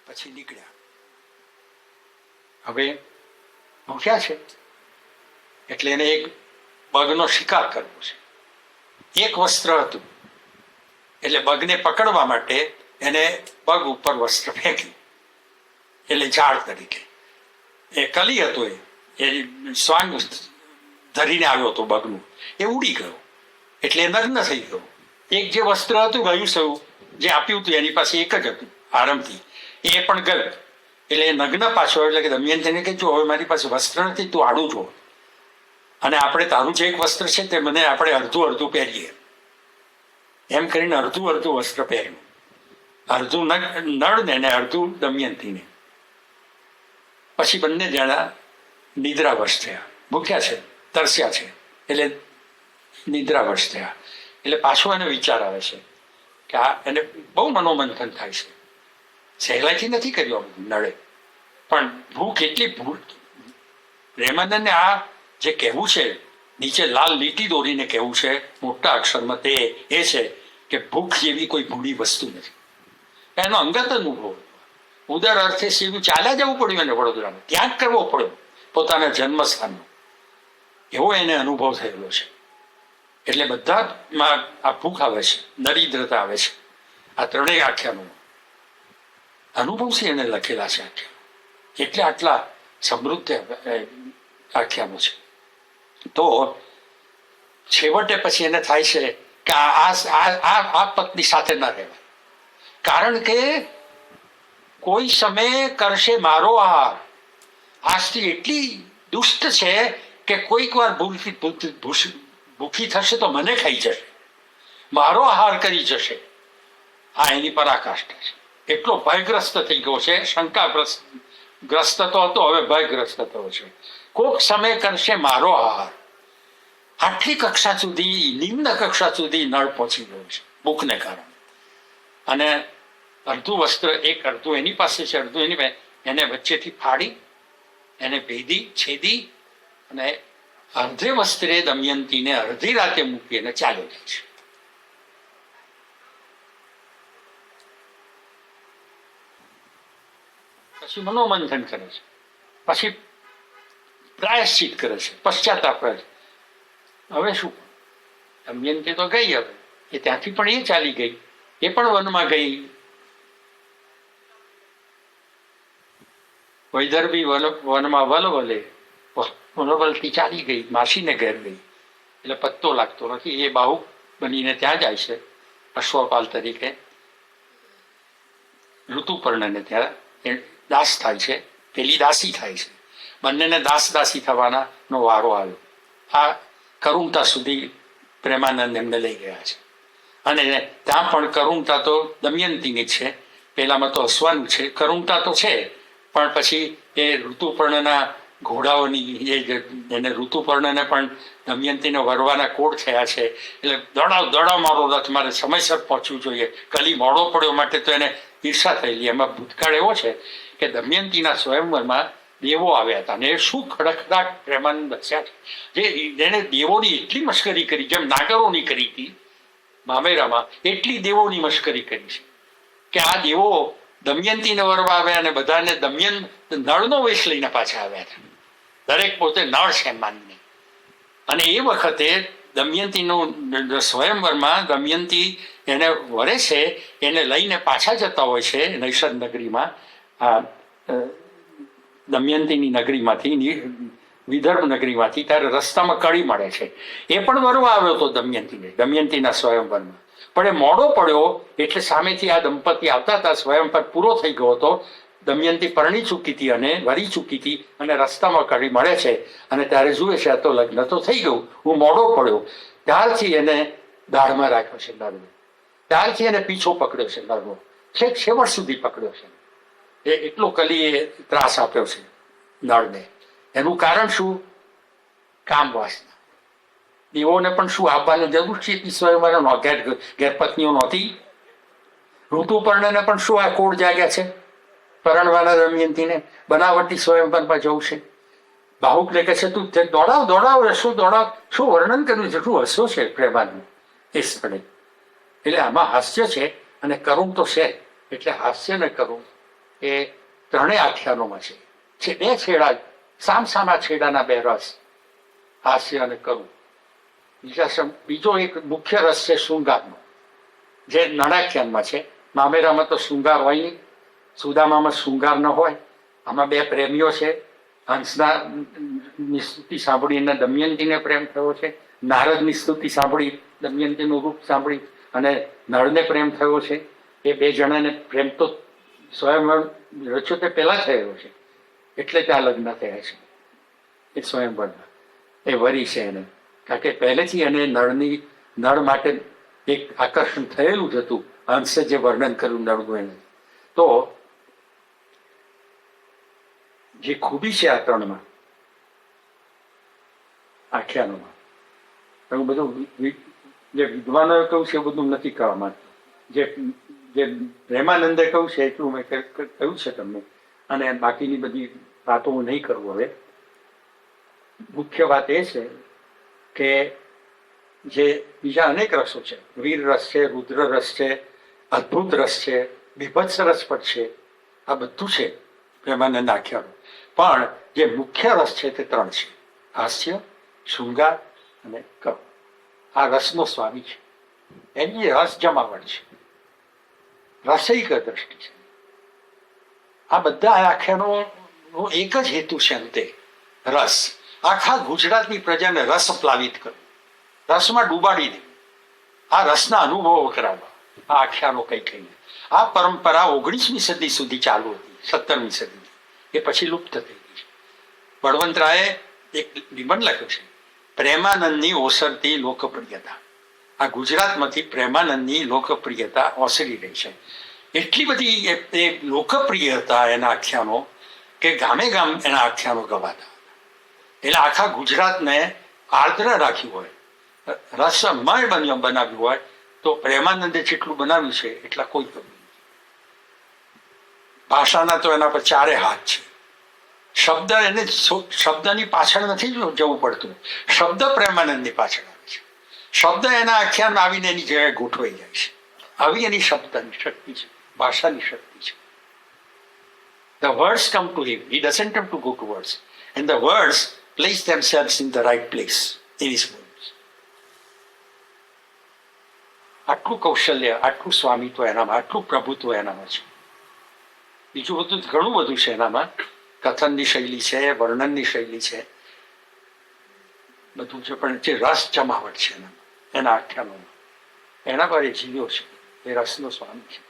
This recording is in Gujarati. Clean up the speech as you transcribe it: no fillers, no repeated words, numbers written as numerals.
પછી નીકળ્યા. હવે ભૂખ્યા છે એટલે એને એક બગનો શિકાર કરવો છે. એક વસ્ત્ર હતું એટલે બગને પકડવા માટે એને પગ ઉપર વસ્ત્ર ફેંક્યું, એટલે ઝાડ તરીકે. એ કલી હતું, એ સ્વાંગ ધરીને આવ્યો હતો બગનું, એ ઉડી ગયો એટલે નગ્ન થઈ ગયો. એક જે વસ્ત્ર હતું ગયું સૌ જે આપ્યું હતું એની પાસે એક જ હતું આરામથી, એ પણ ગયું એટલે એ નગ્ન પાછો. એટલે કે દમયંતીને કે જો હવે મારી પાસે વસ્ત્ર નથી, તું આડું જો, અને આપણે તારું જે એક વસ્ત્ર છે તે મને આપણે અડધું અડધું પહેરીએ. એમ કરીને અડધું અડધું વસ્ત્ર પહેર્યું, અડધું નળને ને અડધું દમયંતીને. પછી બંને જણા નિદ્રાવશ થયા. ભૂખ્યા છે, તરસ્યા છે એટલે નિદ્રાવશ થયા. એટલે પાછો એને વિચાર આવે છે કે આ એને બહુ મનોમંથન થાય છે. સહેલાઈથી નથી કર્યું નળે, પણ ભૂખ એટલી ભૂખ. પ્રેમાનંદને આ જે કહેવું છે નીચે લાલ લીટી દોરીને કહેવું છે મોટા અક્ષરમાં, તે એ છે કે ભૂખ જેવી કોઈ ભૂડી વસ્તુ નથી. એનો અંગત અનુભવ. ઉદર અર્થે સીધું ચાલ્યા જવું પડ્યું એને વડોદરામાં, ત્યાગ કરવો પડ્યો પોતાના જન્મસ્થાનનો, એવો એને અનુભવ થયેલો છે. એટલે બધામાં આ ભૂખ આવે છે, દરિદ્રતા આવે છે. આ ત્રણેય આખ્યાનો અનુભવથી એને લખેલા છે આખ્યાનો, એટલે આટલા સમૃદ્ધ આખ્યાનો છે. તો છેવટે પછી એને થાય છે કે આ પત્ની સાથે ન રહેવાય, કારણ કે કોઈ સમય કરશે મારો આહાર. આ સ્ત્રી એટલી દુષ્ટ છે કે કોઈક વાર ભૂખી થશે તો મને ખાઈ જશે, મારો આહાર કરી જશે. આ એની પરાકાષ્ઠા છે. એટલો ભયગ્રસ્ત થઈ ગયો છે, શંકાગ્રસ્ત તો હતો, હવે ભયગ્રસ્ત થયો છે. કોઈક સમય કરશે મારો આહાર. આટલી કક્ષા સુધી, નિમ્ન કક્ષા સુધી નળ પહોંચી ગયો છે ભૂખને કારણે. અને અડધું વસ્ત્ર, એક અડધું એની પાસે છે, અડધું એની પાસે, એને વચ્ચેથી ફાડી એને ભેદી છેદી અને અર્ધે વસ્ત્રે દમયંતીને અડધી રાતે મૂકી એને ચાલ્યો જાય છે. પછી મનોમંથન કરે છે, પછી પ્રાયશ્ચિત કરે છે, પશ્ચાતાપ કરે છે. હવે શું, દમયંતી તો ગઈ, હવે એ ત્યાંથી પણ એ ચાલી ગઈ, એ પણ વનમાં ગઈ. વૈદર્ભી વનમાં વલવલે, વલવલથી ચાલી ગઈ, માસીને ઘેર ગઈ. એટલે પત્તો લાગતો નથી. એ બાહુ બનીને ત્યાં જાય છે અશ્વપાલ તરીકે. ઋતુપર્ણને ત્યાં દાસ થાય છે, પેલી દાસી થાય છે. બંનેને દાસ દાસી થવાના નો વારો આવ્યો. આ કરુણતા સુધી પ્રેમાનંદ એમને લઈ ગયા છે. અને ત્યાં પણ કરુણતા તો દમયંતીની છે, પેલામાં તો હસવાનું છે. કરુણતા તો છે, પણ પછી એ ઋતુપર્ણના ઘોડાઓની એને ઋતુપર્ણને પણ દમયંતીને વરવાના કોડ થયા છે. એટલે દડાવ મારો રથ, મારે સમયસર પહોંચવું જોઈએ, કલી મોડો પડ્યો માટે તો એને ઈર્ષા થયેલી. એમાં ભૂતકાળ એવો છે કે દમયંતીના સ્વયંવરમાં દેવો આવ્યા હતા, અને એ શું ખડખડાટ પ્રેમાનંદ બચ્યા છે. જેને દેવોની એટલી મશ્કરી કરી, જેમ નાગરોની કરી હતી મામેરામાં, એટલી દેવોની મશ્કરી કરી છે કે આ દેવો દમયંતીને વરવા આવ્યા અને બધાને નળનો વેશ લઈને પાછા આવ્યા હતા. દરેક પોતે નળ છે માનને. અને એ વખતે દમયંતીનું સ્વયંવરમાં દમયંતી એને વરે છે, એને લઈને પાછા જતા હોય છે નૈષદ નગરીમાં, દમયંતીની નગરીમાંથી, વિદર્ભ નગરીમાંથી. ત્યારે રસ્તામાં કળી મળે છે. એ પણ વરવા આવ્યો હતો દમયંતીને, દમયંતીના સ્વયંવરમાં, પણ એ મોડો પડ્યો. એટલે સામેથી આ દંપતી આવતા હતા, સ્વયંવર પૂરો થઈ ગયો હતો, દમયંતી પરણી ચૂકી હતી અને વરી ચૂકી હતી, અને રસ્તામાં કળી મળે છે. અને ત્યારે જુએ છે આ તો લગ્ન તો થઈ ગયું, હું મોડો પડ્યો. ત્યારથી એને દાઢમાં રાખ્યો છે નળને, ત્યારથી એને પીછો પકડ્યો છે નળનો, છેક છેવટ સુધી પકડ્યો છે. એ એટલો કલીએ ત્રાસ આપ્યો છે નળને. એનું કારણ શું? કામ વાસના. દેવોને પણ શું આપવાની જરૂર છે? સ્વયંવર ઘેર પત્નીઓ નહોતી. ઋતુપર્ણને પણ શું આ કોડ જાગ્યા છે પરણવાના દમયંતીને? બનાવટી સ્વયંવરમાં જવું છે. બાહુકને કહે છે તું દોડાવ, શું દોડાવ, શું વર્ણન કર્યું છે, શું હસ્યો છે પ્રેમાનું એ સ્થળે. એટલે આમાં હાસ્ય છે અને કરુણ તો છે, એટલે હાસ્ય ને કરુણ એ ત્રણેય આખ્યાનોમાં છે બે છેડા, સામસામા છેડાના બે રસ, હાસ્ય અને કરુણ. બીજો એક મુખ્ય રસ છે શૃંગારનો, જે નળાખ્યાનમાં છે. મામેરામાં તો શૃંગાર હોય નહીં, સુદામામાં શૃંગાર ન હોય. આમાં બે પ્રેમીઓ છે, હંસના ની સ્તુતિ સાંભળીને દમયંતીને પ્રેમ થયો છે, નારદની સ્તુતિ સાંભળી દમયંતીનું રૂપ સાંભળી અને નળને પ્રેમ થયો છે. એ બે જણાને પ્રેમ તો સ્વયંવર રચ્યો તે પહેલા થયેલો છે, એટલે ત્યાં લગ્ન થયા છે. એ સ્વયંવરમાં એ વરી છે એને, કારણ કે પહેલેથી એને નળ માટે એક આકર્ષણ થયેલું જ હતું. હંસે જે વર્ણન કર્યું નળનું એને, તો જે ખૂબી છે આ ત્રણમાં આખ્યાનોમાં, એવું બધું જે વિદ્વાનોએ કહ્યું છે એ બધું નથી કહેવા માંગતું. જે પ્રેમાનંદે કહ્યું છે એટલું મેં કહ્યું છે તમને, અને બાકીની બધી વાતો હું નહીં કરું હવે. મુખ્ય વાત એ છે કે જે બીજા અનેક રસો છે, વીર રસ છે, રુદ્ર રસ છે, અદ્ભુત રસ છે, બીભત્સ રસ પણ છે, આ બધું છે પ્રેમાનંદ આખ્યાનો. પણ જે મુખ્ય રસ છે તે ત્રણ છે: હાસ્ય, શૃંગાર અને કરુણ. આ રસનો સ્વામી છે, એની રસ જમાવટ છે, રસૈક દ્રષ્ટિ છે. આ બધા આખ્યાનોનો એક જ હેતુ છે અંતે, રસ. આખા ગુજરાતની પ્રજાને રસ પ્લાવિત કરવું, રસમાં ડૂબાડી દે, આ રસના અનુભવો કરાવવા, આ આખ્યાનો કઈ કહીને. આ પરંપરા 19મી સદી સુધી ચાલુ હતી, 17મી સદી, એ પછી લુપ્ત થઈ ગઈ છે. બળવંતરાયે એક નિબંધ લખ્યો છે, પ્રેમાનંદની ઓસરતી લોકપ્રિયતા. આ ગુજરાતમાંથી પ્રેમાનંદની લોકપ્રિયતા ઓસરી રહી છે. એટલી બધી એ લોકપ્રિય હતા એના આખ્યાનો કે ગામે ગામ એના આખ્યાનો ગવાતા. એટલે આખા ગુજરાતને આર્દ્ર રાખ્યું હોય, રસમય બનાવ્યું હોય, તો પ્રેમાનંદે જેટલું બનાવ્યું છે એટલા કોઈ કમી નથી. ભાષાના તો એના પર ચારે હાથ છે. શબ્દની પાછળ નથી જવું પડતું, શબ્દ પ્રેમાનંદની પાછળ આવે છે. શબ્દ એના આખ્યાન આવીને એની જગ્યાએ ગોઠવાઈ જાય છે. આવી એની શબ્દની શક્તિ છે, ભાષાની શક્તિ છે. The words come to him. He doesn't have to go to words. And the words place themselves in the right place in his words. આટલું કૌશલ્ય, આટલું સ્વામિત્વ એનામાં, આટલું પ્રભુત્વ એનામાં છે. બીજું બધું ઘણું બધું છે એનામાં, કથનની શૈલી છે, વર્ણનની શૈલી છે, બધું છે. પણ જે રસ જમાવટ છે એનામાં, એના આખ્યાનોમાં, એના પર એ જીવ્યો છે, એ રસનો સ્વામી છે.